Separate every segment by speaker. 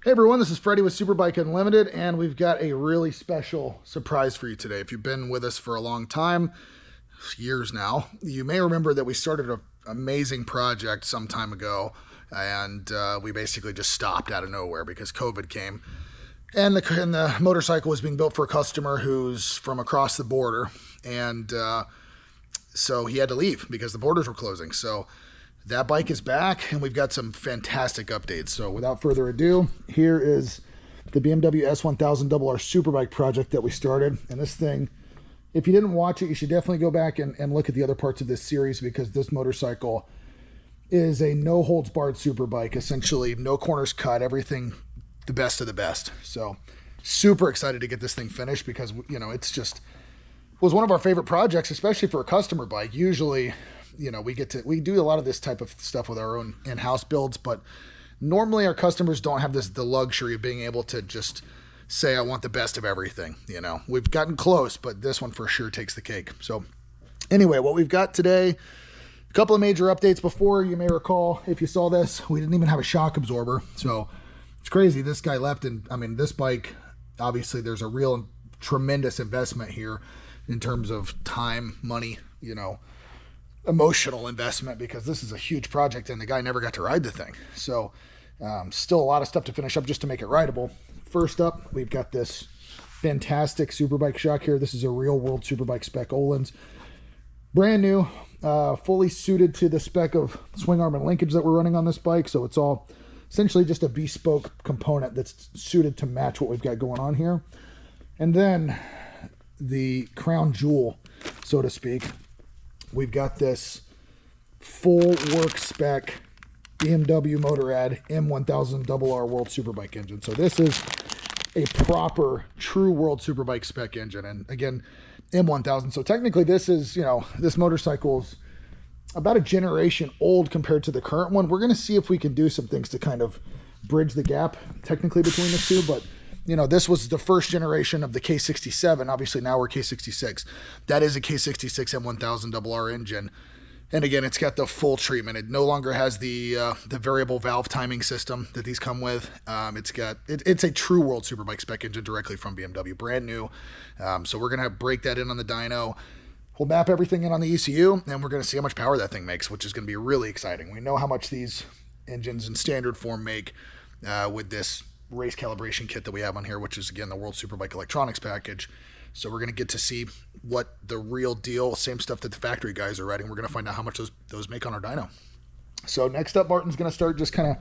Speaker 1: Hey everyone, this is Freddie with Superbike Unlimited, and we've got a really special surprise for you today. If you've been with us for a long time, years now, you may remember that we started an amazing project some time ago, and we basically just stopped out of nowhere because COVID came. And the motorcycle was being built for a customer who's from across the border, and so he had to leave because the borders were closing. So that bike is back, and we've got some fantastic updates. So without further ado, here is the BMW S1000RR Superbike project that we started. And this thing, if you didn't watch it, you should definitely go back and look at the other parts of this series, because this motorcycle is a no-holds-barred superbike. Essentially, no corners cut, everything the best of the best. So super excited to get this thing finished, because, you know, it's just was one of our favorite projects, especially for a customer bike. Usually, you know, we do a lot of this type of stuff with our own in-house builds, but normally our customers don't have the luxury of being able to just say, I want the best of everything. You know, we've gotten close, but this one for sure takes the cake. So anyway, what we've got today, a couple of major updates. Before, you may recall, if you saw this, we didn't even have a shock absorber. So it's crazy. This guy left, and I mean, this bike, obviously there's a real tremendous investment here in terms of time, money, you know, emotional investment, because this is a huge project and the guy never got to ride the thing. So still a lot of stuff to finish up just to make it rideable. First up, we've got this fantastic Superbike shock here. This is a real World Superbike Spec Öhlins. Brand new, fully suited to the spec of swing arm and linkage that we're running on this bike. So it's all essentially just a bespoke component that's suited to match what we've got going on here. And then the crown jewel, so to speak, we've got this full work spec BMW Motorrad M1000RR World Superbike engine. So this is a proper, true World Superbike spec engine. And again, M1000. So technically this is, you know, this motorcycle's about a generation old compared to the current one. We're going to see if we can do some things to kind of bridge the gap technically between the two. But, you know, this was the first generation of the K67. Obviously now we're K66. That is a K66 M1000RR engine. And again, it's got the full treatment. It no longer has the variable valve timing system that these come with. It's a true World Superbike spec engine directly from BMW, brand new. So we're going to break that in on the dyno. We'll map everything in on the ECU, and we're going to see how much power that thing makes, which is going to be really exciting. We know how much these engines in standard form make with this race calibration kit that we have on here, which is again the World Superbike electronics package. So we're going to get to see what the real deal, same stuff that the factory guys are riding. We're going to find out how much those make on our dyno. So next up, Martin's going to start just kind of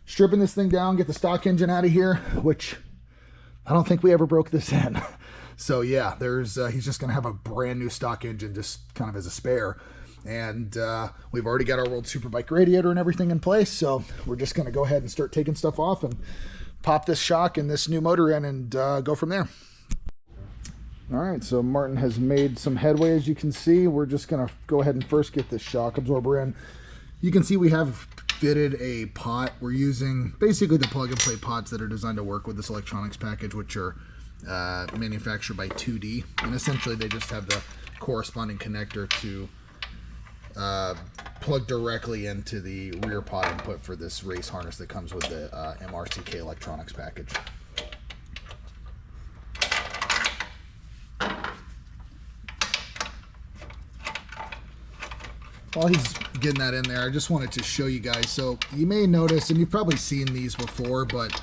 Speaker 1: stripping this thing down, get the stock engine out of here, which I don't think we ever broke this in. So yeah, he's just going to have a brand new stock engine just kind of as a spare. And we've already got our World Superbike radiator and everything in place. So we're just going to go ahead and start taking stuff off and pop this shock and this new motor in and go from there. All right, so Martin has made some headway, as you can see. We're just going to go ahead and first get this shock absorber in. You can see we have fitted a pot. We're using basically the plug-and-play pots that are designed to work with this electronics package, which are manufactured by 2D. And essentially, they just have the corresponding connector to plug directly into the rear pot input for this race harness that comes with the MRCK electronics package. While he's getting that in there, I just wanted to show you guys. So you may notice, and you've probably seen these before, but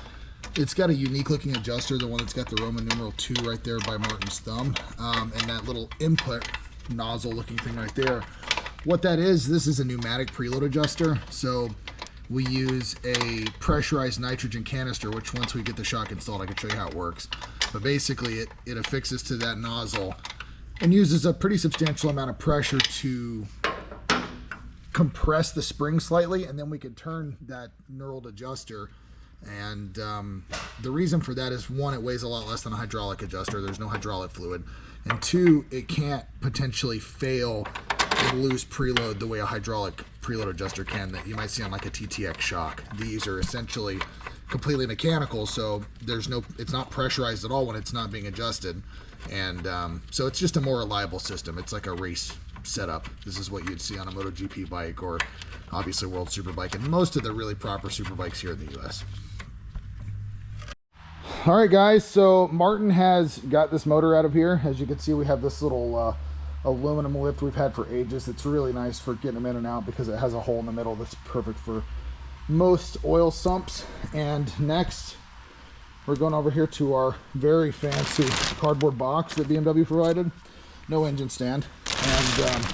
Speaker 1: it's got a unique looking adjuster, the one that's got the Roman numeral 2 right there by Martin's thumb, and that little input nozzle looking thing right there. What that is, this is a pneumatic preload adjuster. So we use a pressurized nitrogen canister, which once we get the shock installed, I can show you how it works. But basically it affixes to that nozzle and uses a pretty substantial amount of pressure to compress the spring slightly, and then we can turn that knurled adjuster. And the reason for that is, one, it weighs a lot less than a hydraulic adjuster. There's no hydraulic fluid. And two, it can't potentially fail and lose preload the way a hydraulic preload adjuster can that you might see on like a TTX shock. These are essentially completely mechanical, so it's not pressurized at all when it's not being adjusted. And so it's just a more reliable system. It's like a race setup. This is what you'd see on a MotoGP bike, or obviously World Superbike, and most of the really proper superbikes here in the US. All right, guys, so Martin has got this motor out of here. As you can see, we have this little aluminum lift we've had for ages. It's really nice for getting them in and out because it has a hole in the middle that's perfect for most oil sumps. And next, we're going over here to our very fancy cardboard box that BMW provided. No engine stand. And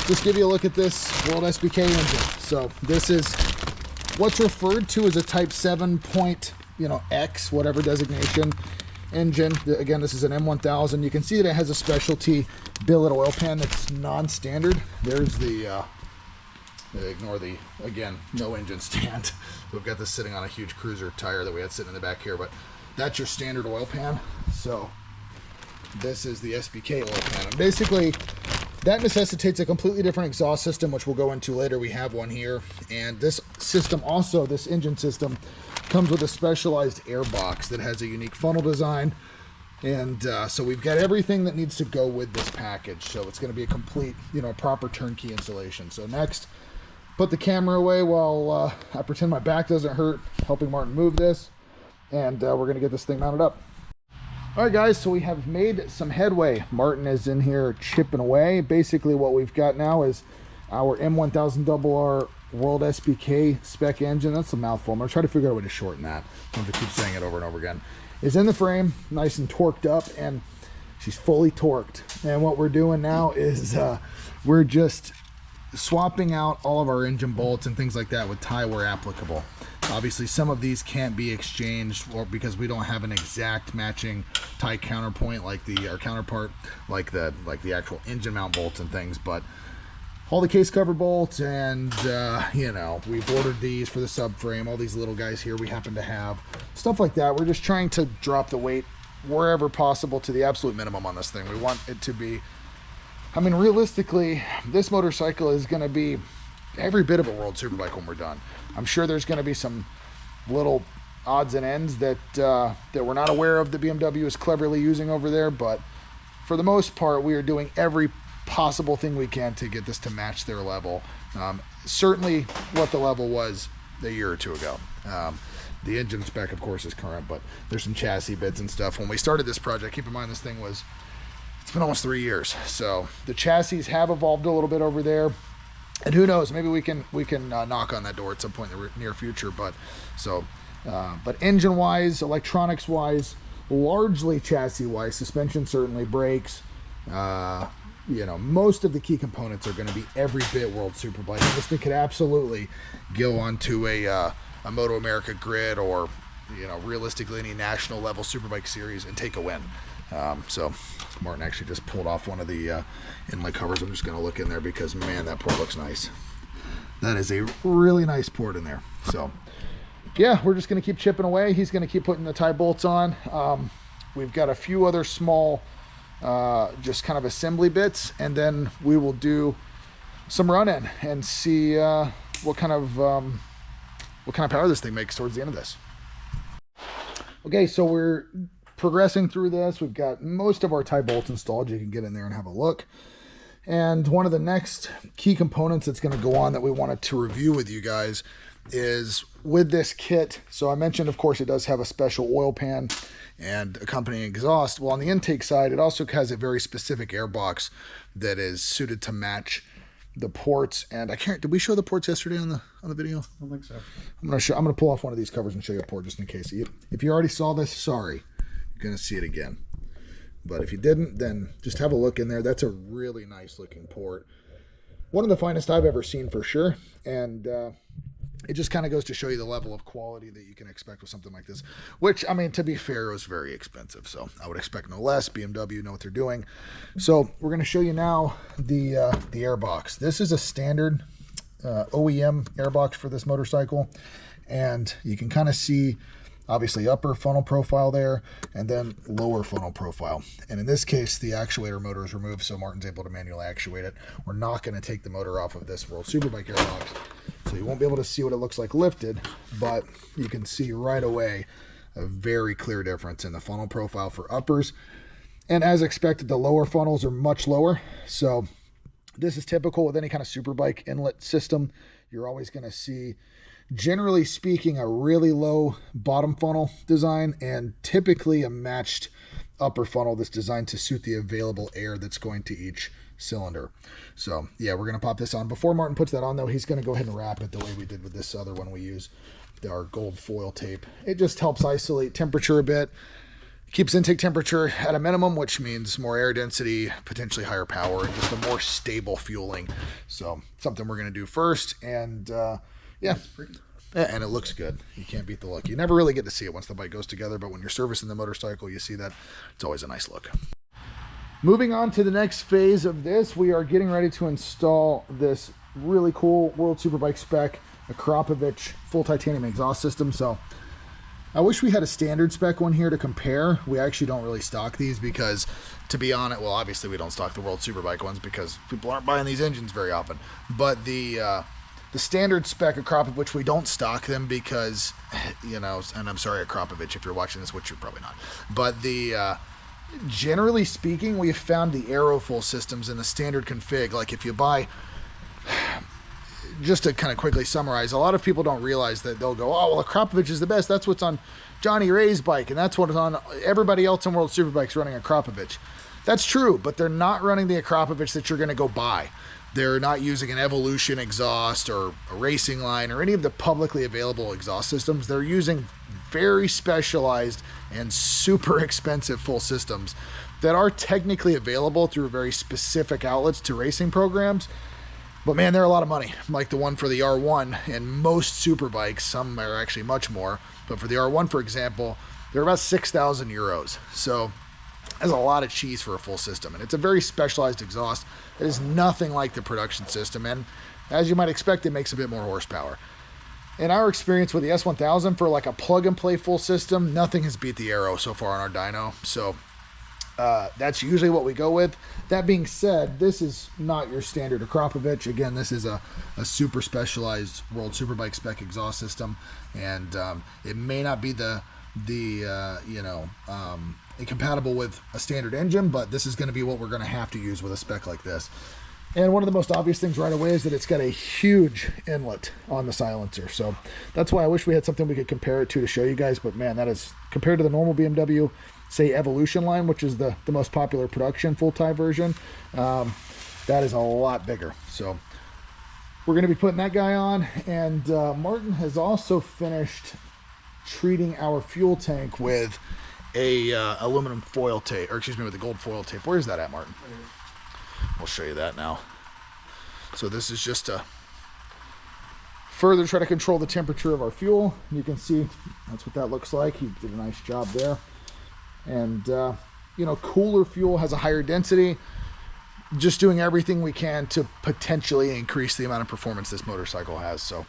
Speaker 1: just give you a look at this World SBK engine. So this is what's referred to as a Type 7 X, whatever designation engine. Again, this is an M1000. You can see that it has a specialty billet oil pan that's non-standard. There's the ignore the, again, no engine stand. We've got this sitting on a huge cruiser tire that we had sitting in the back here, but that's your standard oil pan. So this is the SBK oil pan. And basically, that necessitates a completely different exhaust system, which we'll go into later. We have one here. And this system also, this engine system, comes with a specialized airbox that has a unique funnel design. And so we've got everything that needs to go with this package. So it's going to be a complete, proper turnkey installation. So next, put the camera away while I pretend my back doesn't hurt, helping Martin move this. And we're going to get this thing mounted up. All right, guys, so we have made some headway. Martin is in here chipping away. Basically, what we've got now is our M1000RR World SBK Spec engine. That's a mouthful. I'm going to try to figure out a way to shorten that. I don't have to keep saying it over and over again. Is in the frame, nice and torqued up, and she's fully torqued. And what we're doing now is we're just swapping out all of our engine bolts and things like that with tie where applicable. Obviously, some of these can't be exchanged, or because we don't have an exact matching tie counterpoint like our counterpart, like the actual engine mount bolts and things. But all the case cover bolts, and we've ordered these for the subframe. All these little guys here we happen to have, stuff like that. We're just trying to drop the weight wherever possible to the absolute minimum on this thing. We want it to be, I mean, realistically, this motorcycle is going to be every bit of a World Superbike when we're done. I'm sure there's going to be some little odds and ends that we're not aware of that BMW is cleverly using over there, but for the most part, we are doing every possible thing we can to get this to match their level. Certainly what the level was a year or two ago. The engine spec, of course, is current, but there's some chassis bits and stuff. When we started this project, keep in mind this thing it's been almost 3 years. So the chassis have evolved a little bit over there. And who knows, maybe we can knock on that door at some point in the near future. But engine-wise, electronics-wise, largely chassis-wise, suspension certainly, brakes, most of the key components are going to be every bit World Superbike. And this thing could absolutely go onto a Moto America grid or, realistically any national level Superbike series and take a win. So Martin actually just pulled off one of the inlay covers. I'm just going to look in there because, man, that port looks nice. That is a really nice port in there. So, yeah, we're just going to keep chipping away. He's going to keep putting the tie bolts on. We've got a few other small, just kind of assembly bits, and then we will do some run-in and see what kind of power this thing makes towards the end of this. Okay, so we're progressing through this. We've got most of our tie bolts installed. You can get in there and have a look. And one of the next key components that's going to go on that we wanted to review with you guys is with this kit. So I mentioned, of course, it does have a special oil pan and accompanying exhaust. Well, on the intake side, it also has a very specific airbox that is suited to match the ports. And I can't, did we show the ports yesterday on the video? I
Speaker 2: don't think so.
Speaker 1: I'm gonna pull off one of these covers and show you a port just in case. If you already saw this, sorry. Going to see it again, but if you didn't, then just have a look in there. That's a really nice looking port, one of the finest I've ever seen for sure. And it just kind of goes to show you the level of quality that you can expect with something like this, which, I mean, to be fair, it was very expensive, so I would expect no less. BMW know what they're doing. So we're going to show you now the airbox. This is a standard OEM airbox for this motorcycle, and you can kind of see obviously upper funnel profile there, and then lower funnel profile. And in this case, the actuator motor is removed, so Martin's able to manually actuate it. We're not going to take the motor off of this World Superbike airbox, so you won't be able to see what it looks like lifted, but you can see right away a very clear difference in the funnel profile for uppers. And as expected, the lower funnels are much lower, so This is typical with any kind of Superbike inlet system. You're always going to see, generally speaking, a really low bottom funnel design and typically a matched upper funnel that's designed to suit the available air that's going to each cylinder. So yeah, we're going to pop this on. Before Martin puts that on though, he's going to go ahead and wrap it the way we did with this other one we use, our gold foil tape. It just helps isolate temperature a bit. Keeps intake temperature at a minimum, which means more air density, potentially higher power, and just a more stable fueling. So something we're going to do first. And yeah, and it looks good. You can't beat the look. You never really get to see it once the bike goes together, but when you're servicing the motorcycle, you see that. It's always a nice look. Moving on to the next phase of this, we are getting ready to install this really cool World Superbike Spec Akrapovic full titanium exhaust system. So I wish we had a standard spec one here to compare. We actually don't really stock these because, to be honest, well, obviously we don't stock the World Superbike ones because people aren't buying these engines very often. But the standard spec Akrapovic, we don't stock them because, you know, and I'm sorry, Akrapovic, if you're watching this, which you're probably not. But generally speaking, we've found the Aeroful systems in the standard config. Like if you buy, just to kind of quickly summarize, a lot of people don't realize that they'll go, oh, well, Akrapovic is the best. That's what's on Johnny Ray's bike, and that's what's on everybody else in World Superbikes running Akrapovic. That's true, but they're not running the Akrapovic that you're going to go buy. They're not using an Evolution exhaust or a Racing Line or any of the publicly available exhaust systems. They're using very specialized and super expensive full systems that are technically available through very specific outlets to racing programs. But man, they're a lot of money. Like the one for the R1 and most Superbikes, some are actually much more. But for the R1, for example, they're about 6,000 euros. So that's a lot of cheese for a full system. And it's a very specialized exhaust. It is nothing like the production system. And as you might expect, it makes a bit more horsepower. In our experience with the S1000 for like a plug and play full system, nothing has beat the Aero so far on our dyno. So that's usually what we go with. That being said, this is not your standard Akrapovic. Again, this is a super specialized World Superbike Spec exhaust system, and it may not be incompatible with a standard engine, but this is going to be what we're going to have to use with a spec like this. And one of the most obvious things right away is that it's got a huge inlet on the silencer. So that's why I wish we had something we could compare it to show you guys. But man, that is, compared to the normal BMW, say Evolution line, which is the most popular production full-time version, that is a lot bigger. So we're going to be putting that guy on. And Martin has also finished treating our fuel tank with a aluminum foil tape, or excuse me, with the gold foil tape. Where is that at, Martin? We'll show you that now. So this is just to further try to control the temperature of our fuel. You can see that's what that looks like. He did a nice job there. And cooler fuel has a higher density. Just doing everything we can to potentially increase the amount of performance this motorcycle has. So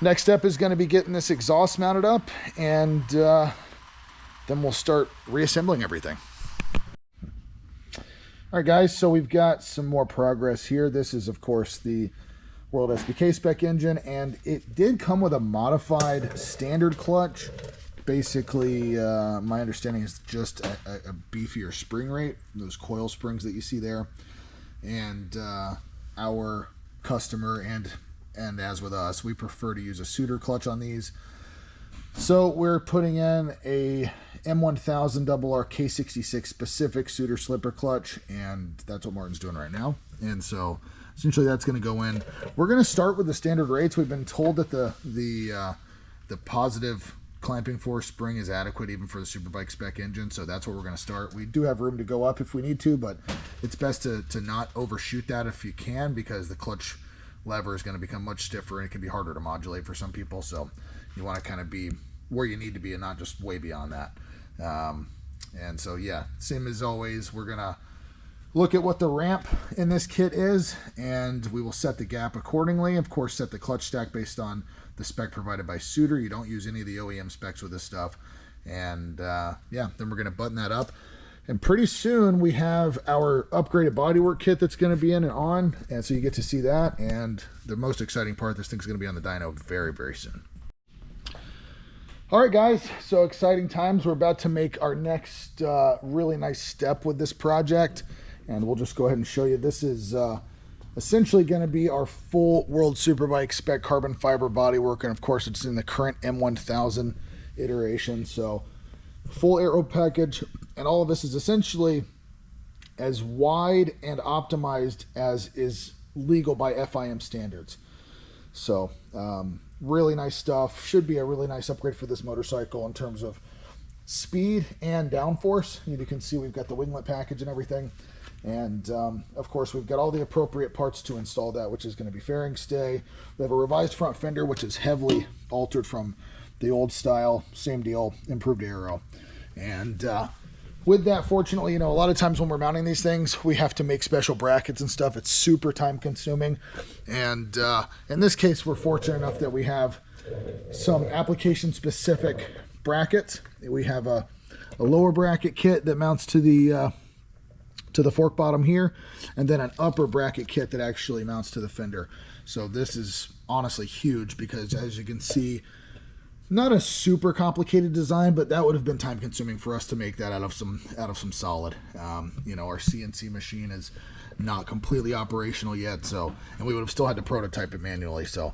Speaker 1: next step is going to be getting this exhaust mounted up, and then we'll start reassembling everything. All right, guys, so we've got some more progress here. This is, of course, the World SBK spec engine, and it did come with a modified standard clutch. Basically, my understanding is just a beefier spring rate, those coil springs that you see there. And our customer, and as with us, we prefer to use a suitor clutch on these. So we're putting in a M1000RR K66 specific suitor slipper clutch, and that's what Martin's doing right now. And so essentially that's going to go in. We're going to start with the standard rates. We've been told that the positive clamping force spring is adequate even for the Superbike spec engine, so that's where we're going to start. We do have room to go up if we need to, but it's best to not overshoot that if you can, because the clutch lever is going to become much stiffer and it can be harder to modulate for some people. So you want to kind of be where you need to be and not just way beyond that. And so yeah, same as always, we're gonna look at what the ramp in this kit is, and we will set the gap accordingly. Of course, set the clutch stack based on the spec provided by Suitor. You don't use any of the OEM specs with this stuff. And yeah, then we're gonna button that up. And pretty soon we have our upgraded bodywork kit that's going to be in and on. And so you get to see that. And the most exciting part, this thing's going to be on the dyno very, very soon. All right, guys. So exciting times. We're about to make our next really nice step with this project. And we'll just go ahead and show you. This is essentially going to be our full World Superbike Spec carbon fiber bodywork, and of course it's in the current M1000 iteration. So full aero package, and all of this is essentially as wide and optimized as is legal by FIM standards. So really nice stuff. Should be a really nice upgrade for this motorcycle in terms of speed and downforce. You can see we've got the winglet package and everything. And of course, we've got all the appropriate parts to install that, which is going to be fairing stay. We have a revised front fender, which is heavily altered from the old style. Same deal, improved aero. And with that, fortunately, you know, a lot of times when we're mounting these things, we have to make special brackets and stuff. It's super time consuming. And in this case, we're fortunate enough that we have some application specific brackets. We have a lower bracket kit that mounts to the fork bottom here, and then an upper bracket kit that actually mounts to the fender. So this is honestly huge because, as you can see, not a super complicated design, but that would have been time consuming for us to make that out of some solid. You know, our CNC machine is not completely operational yet, so, and we would have still had to prototype it manually. So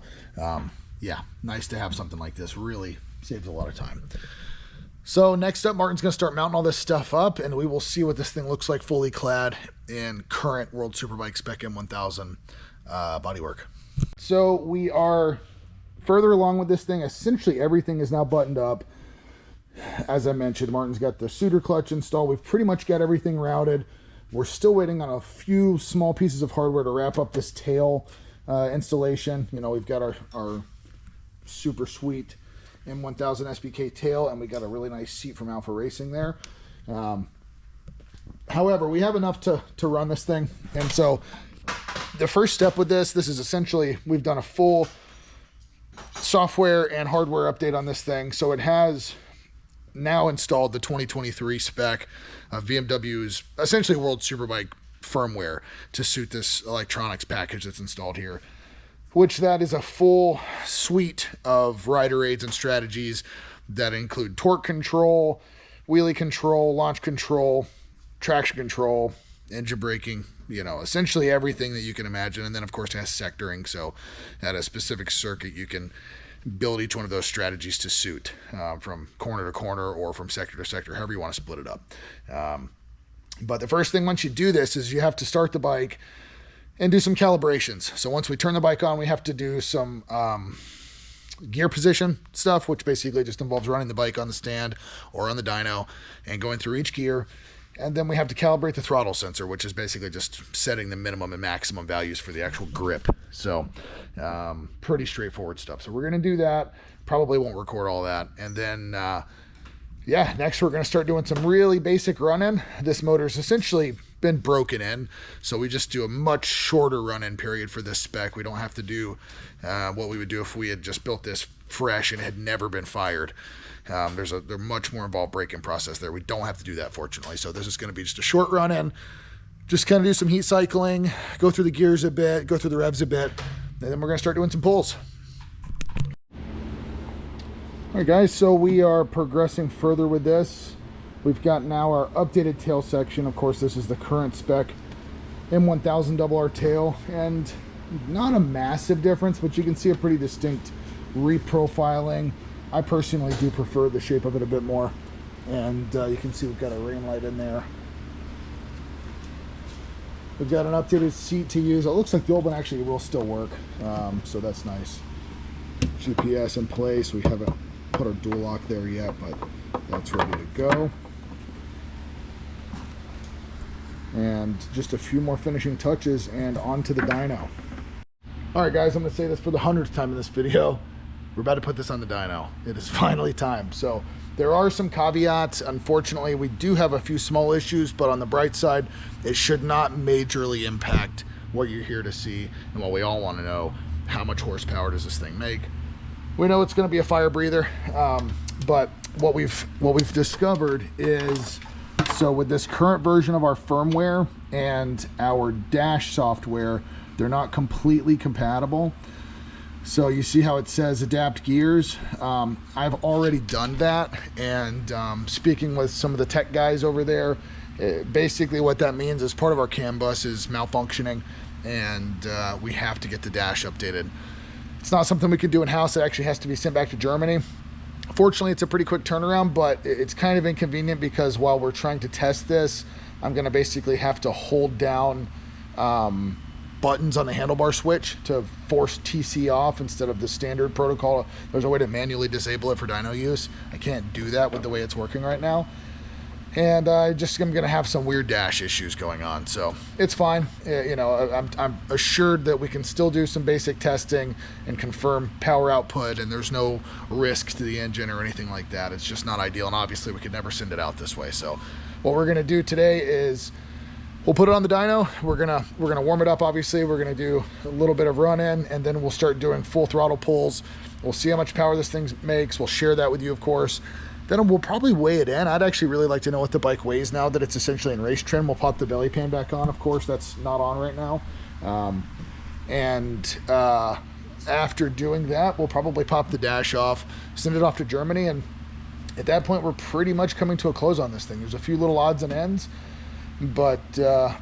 Speaker 1: yeah, nice to have something like this. Really saves a lot of time. So next up, Martin's going to start mounting all this stuff up, and we will see what this thing looks like fully clad in current World Superbike Spec M1000 bodywork. So we are further along with this thing. Essentially everything is now buttoned up. As I mentioned, Martin's got the suitor clutch installed. We've pretty much got everything routed. We're still waiting on a few small pieces of hardware to wrap up this tail installation. You know, we've got our super sweet M1000 SBK tail, and we got a really nice seat from Alpha Racing there. However, we have enough to run this thing, and so the first step with this is essentially we've done a full software and hardware update on this thing. So it has now installed the 2023 spec of BMW's essentially World Superbike firmware to suit this electronics package that's installed here, which that is a full suite of rider aids and strategies that include torque control, wheelie control, launch control, traction control, engine braking, you know, essentially everything that you can imagine. And then of course it has sectoring, so at a specific circuit you can build each one of those strategies to suit from corner to corner or from sector to sector, however you want to split it up. But the first thing once you do this is you have to start the bike and do some calibrations. So once we turn the bike on, we have to do some gear position stuff, which basically just involves running the bike on the stand or on the dyno and going through each gear. And then we have to calibrate the throttle sensor, which is basically just setting the minimum and maximum values for the actual grip. So pretty straightforward stuff. So we're going to do that. Probably won't record all that. And then, yeah, next we're going to start doing some really basic run-in. This motor's essentially been broken in, so we just do a much shorter run-in period for this spec. We don't have to do what we would do if we had just built this fresh and had never been fired. There's a much more involved braking process there. We don't have to do that, fortunately. So this is going to be just a short run-in, just kind of do some heat cycling, go through the gears a bit, go through the revs a bit, and then we're going to start doing some pulls. All right, guys, so we are progressing further with this. We've got now our updated tail section. Of course, this is the current spec M1000RR tail, and not a massive difference, but you can see a pretty distinct reprofiling. I personally do prefer the shape of it a bit more, and you can see we've got a rain light in there. We've got an updated seat to use. It looks like the old one actually will still work, so that's nice. GPS in place. We haven't put our dual lock there yet, but that's ready to go. And just a few more finishing touches and onto the dyno. All right, guys, I'm gonna say this for the 100th time in this video. We're about to put this on the dyno. It is finally time. So there are some caveats. Unfortunately, we do have a few small issues, but on the bright side, it should not majorly impact what you're here to see and what we all want to know. How much horsepower does this thing make? We know it's going to be a fire breather, but what we've discovered is, so with this current version of our firmware and our dash software, they're not completely compatible. So you see how it says adapt gears. I've already done that, and speaking with some of the tech guys over there, basically what that means is part of our CAN bus is malfunctioning, and we have to get the dash updated. It's not something we can do in-house. It actually has to be sent back to Germany. Fortunately, it's a pretty quick turnaround, but it's kind of inconvenient because while we're trying to test this, I'm going to basically have to hold down buttons on the handlebar switch to force TC off instead of the standard protocol. There's a way to manually disable it for dyno use. I can't do that with the way it's working right now. And I'm going to have some weird dash issues going on, so it's fine. You know, I'm assured that we can still do some basic testing and confirm power output, and there's no risk to the engine or anything like that. It's just not ideal, and obviously we could never send it out this way. So what we're going to do today is we'll put it on the dyno. We're gonna warm it up. Obviously, we're gonna do a little bit of run-in, and then we'll start doing full throttle pulls. We'll see how much power this thing makes. We'll share that with you, of course. Then we'll probably weigh it in. I'd actually really like to know what the bike weighs now that it's essentially in race trim. We'll pop the belly pan back on, of course. That's not on right now. After doing that, we'll probably pop the dash off, send it off to Germany, and at that point, we're pretty much coming to a close on this thing. There's a few little odds and ends, but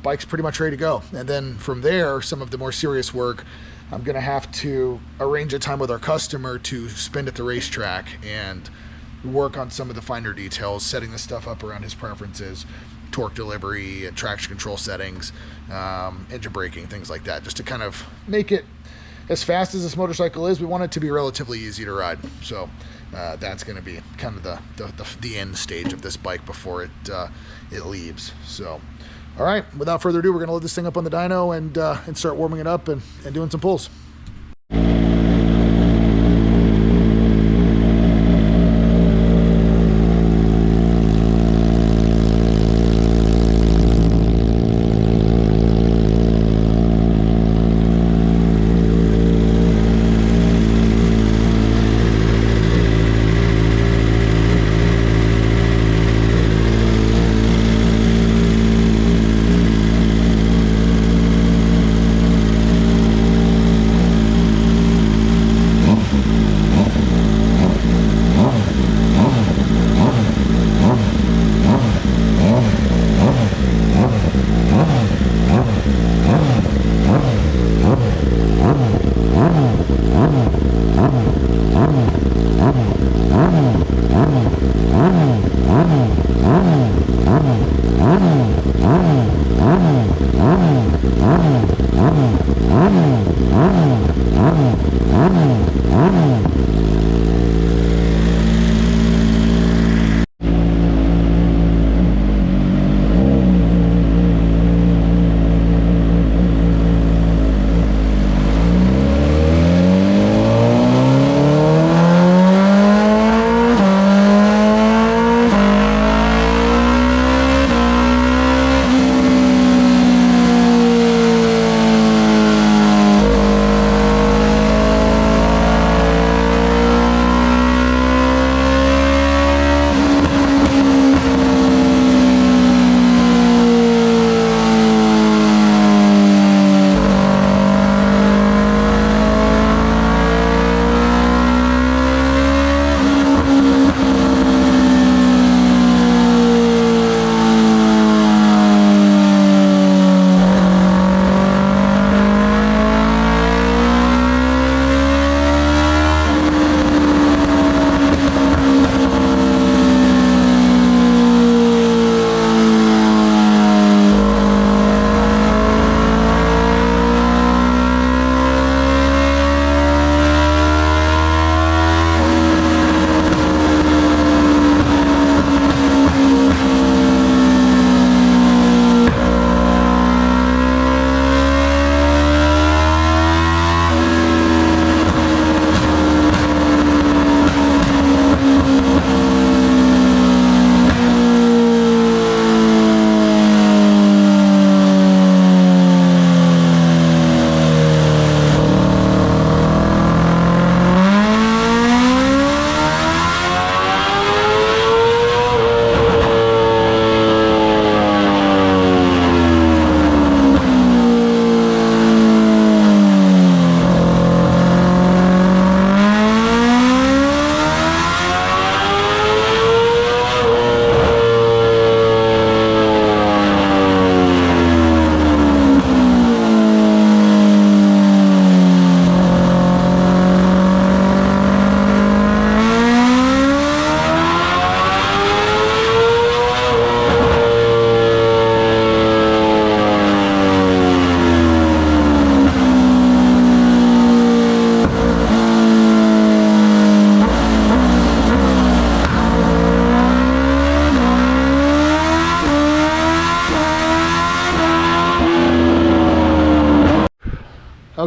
Speaker 1: bike's pretty much ready to go. And then from there, some of the more serious work, I'm gonna have to arrange a time with our customer to spend at the racetrack and work on some of the finer details, setting the stuff up around his preferences, torque delivery, and traction control settings, engine braking, things like that, just to kind of make it, as fast as this motorcycle is, we want it to be relatively easy to ride. So that's going to be kind of the end stage of this bike before it leaves. So, all right, without further ado, we're going to load this thing up on the dyno and start warming it up and doing some pulls.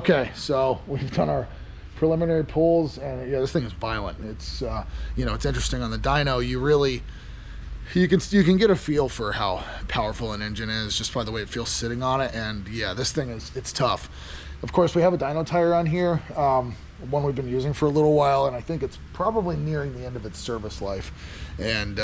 Speaker 1: Okay, so we've done our preliminary pulls, and yeah, this thing is violent. It's you know, it's interesting on the dyno. You can get a feel for how powerful an engine is just by the way it feels sitting on it. And yeah, this thing it's tough. Of course, we have a dyno tire on here, one we've been using for a little while, and I think it's probably nearing the end of its service life. And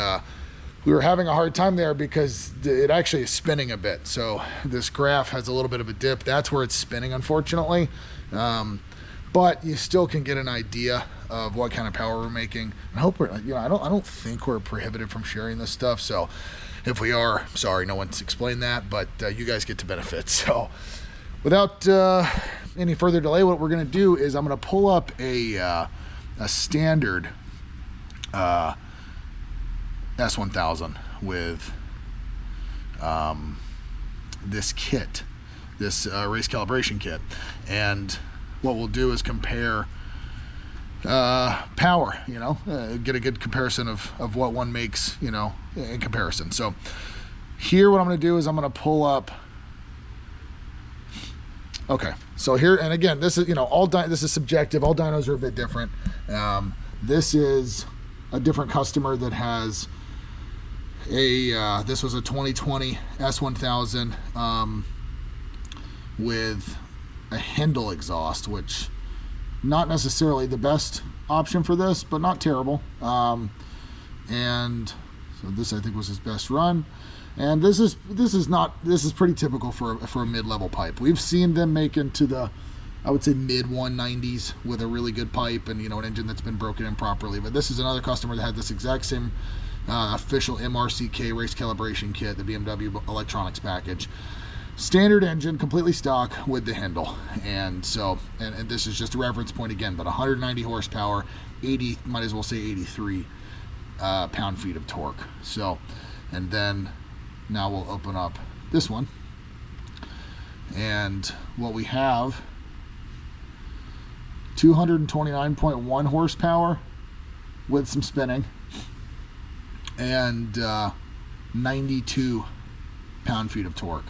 Speaker 1: we were having a hard time there because it actually is spinning a bit. So this graph has a little bit of a dip. That's where it's spinning, unfortunately. But you still can get an idea of what kind of power we're making. I hope we're, you know, I don't think we're prohibited from sharing this stuff. So if we are, sorry, no one's explained that, but you guys get to benefit. So without any further delay, what we're going to do is I'm going to pull up a standard S1000 with this kit, this race calibration kit, and what we'll do is compare power, you know, get a good comparison of what one makes, you know, in comparison. So here what I'm going to do is I'm going to pull up, okay, so here, and again, this is, you know, this is subjective. All dynos are a bit different. This is a different customer that has a this was a 2020 S1000 with a Hindle exhaust, which not necessarily the best option for this, but not terrible. And so this I think was his best run. And this is pretty typical for a mid-level pipe. We've seen them make into the, I would say, mid 190s with a really good pipe and, you know, an engine that's been broken in properly. But this is another customer that had this exact same official MRCK race calibration kit, the BMW electronics package. Standard engine, completely stock with the Hindle. And so, and this is just a reference point again, but 190 horsepower, 80, might as well say 83 pound-feet of torque. So, and then now we'll open up this one. And what we have, 229.1 horsepower with some spinning and 92 pound-feet of torque.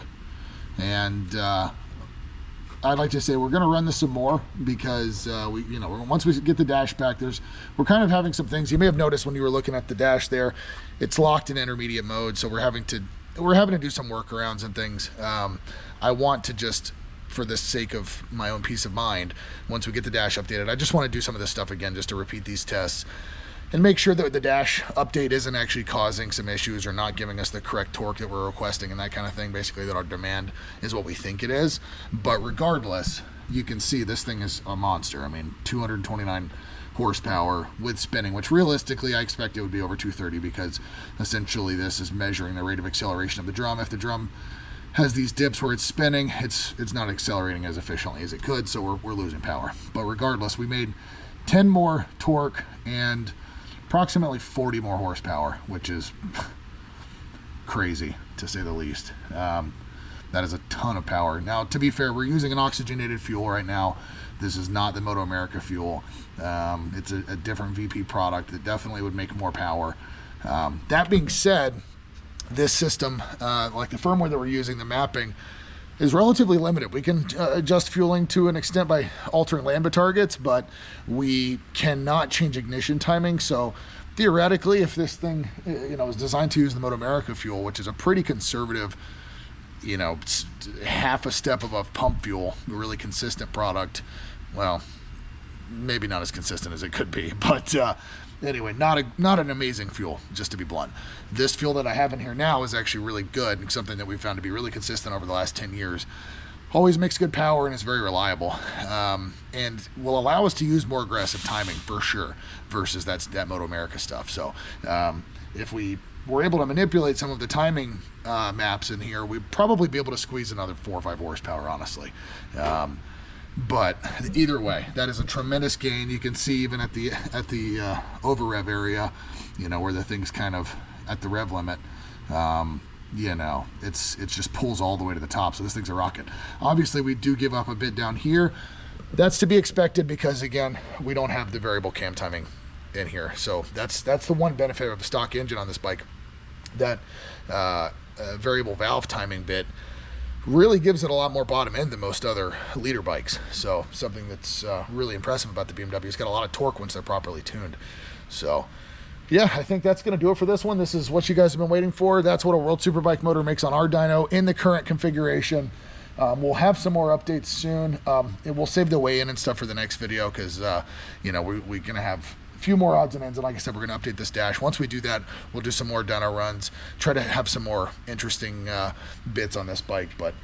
Speaker 1: And I'd like to say we're going to run this some more because you know, once we get the dash back, we're kind of having some things. You may have noticed when you were looking at the dash there, it's locked in intermediate mode, so we're having to do some workarounds and things. I want to just, for the sake of my own peace of mind, once we get the dash updated, I just want to do some of this stuff again just to repeat these tests and make sure that the dash update isn't actually causing some issues or not giving us the correct torque that we're requesting and that kind of thing. Basically, that our demand is what we think it is. But regardless, you can see this thing is a monster. I mean, 229 horsepower with spinning, which realistically I expect it would be over 230 because essentially this is measuring the rate of acceleration of the drum. If the drum has these dips where it's spinning, it's not accelerating as efficiently as it could, so we're losing power. But regardless, we made 10 more torque and approximately 40 more horsepower, which is crazy to say the least. That is a ton of power. Now, to be fair, we're using an oxygenated fuel right now. This is not the Moto America fuel. It's a different VP product that definitely would make more power. That being said, this system, like the firmware that we're using, the mapping, is relatively limited. We can adjust fueling to an extent by altering lambda targets, but we cannot change ignition timing. So theoretically, if this thing, you know, is designed to use the Moto America fuel, which is a pretty conservative, you know, half a step above pump fuel, a really consistent product. Well, maybe not as consistent as it could be, but anyway, not an amazing fuel, just to be blunt. This fuel that I have in here now is actually really good, and something that we've found to be really consistent over the last 10 years. Always makes good power and is very reliable, and will allow us to use more aggressive timing for sure, versus that Moto America stuff. So if we were able to manipulate some of the timing maps in here, we'd probably be able to squeeze another 4 or 5 horsepower, honestly. But either way, that is a tremendous gain. You can see even at the over rev area, you know, where the thing's kind of at the rev limit, you know, it just pulls all the way to the top. So this thing's a rocket. Obviously, we do give up a bit down here. That's to be expected because, again, we don't have the variable cam timing in here. So that's the one benefit of a stock engine on this bike. That variable valve timing bit really gives it a lot more bottom end than most other leader bikes. So something that's really impressive about the BMW. It's got a lot of torque once they're properly tuned. So yeah, I think that's going to do it for this one. This is what you guys have been waiting for. That's what a World Superbike motor makes on our dyno in the current configuration. We'll have some more updates soon. We'll save the weigh-in and stuff for the next video because, you know, we're going to have a few more odds and ends. And like I said, we're going to update this dash. Once we do that, we'll do some more dyno runs, try to have some more interesting bits on this bike. But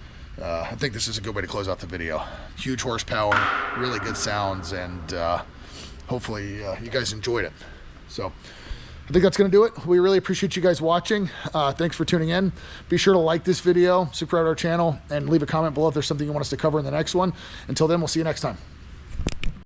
Speaker 1: I think this is a good way to close out the video. Huge horsepower, really good sounds, and hopefully you guys enjoyed it. So I think that's going to do it. We really appreciate you guys watching. Thanks for tuning in. Be sure to like this video, subscribe to our channel, and leave a comment below if there's something you want us to cover in the next one. Until then, we'll see you next time.